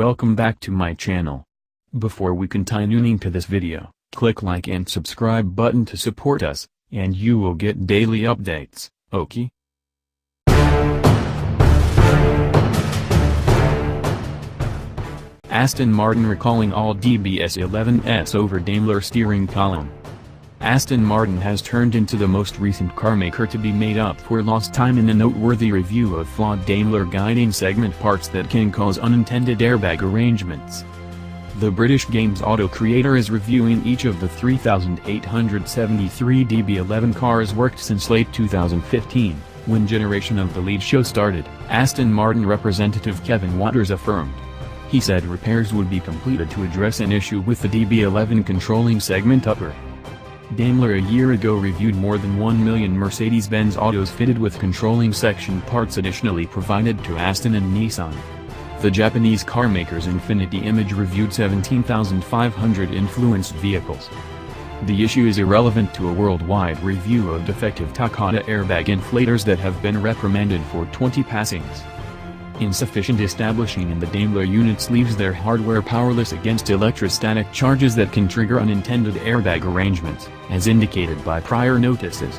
welcome back to my channel. Before we continue to this video, click like and subscribe button to support us, and you will get daily updates, okay? Aston Martin recalling all DB11s over Daimler steering column. Aston Martin has turned into the most recent carmaker to be made up for lost time in a noteworthy review of flawed Daimler guiding segment parts that can cause unintended airbag arrangements. The British games auto creator is reviewing each of the 3,873 DB11 cars worked since late 2015, when generation of the lead show started, Aston Martin representative Kevin Waters affirmed. He said repairs would be completed to address an issue with the DB11 controlling segment upper. Daimler a year ago reviewed more than 1 million Mercedes-Benz autos fitted with controlling section parts additionally provided to Aston and Nissan. The Japanese carmaker's Infinity Image reviewed 17,500 influenced vehicles. The issue is irrelevant to a worldwide review of defective Takata airbag inflators that have been reprimanded for 20 passings. Insufficient establishing in the Daimler units leaves their hardware powerless against electrostatic charges that can trigger unintended airbag arrangements, as indicated by prior notices.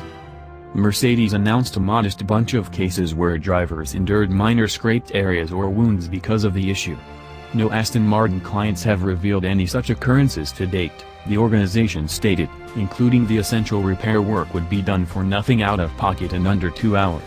Mercedes announced a modest bunch of cases where drivers endured minor scraped areas or wounds because of the issue. No Aston Martin clients have revealed any such occurrences to date, the organization stated, including the essential repair work would be done for nothing out of pocket in under 2 hours.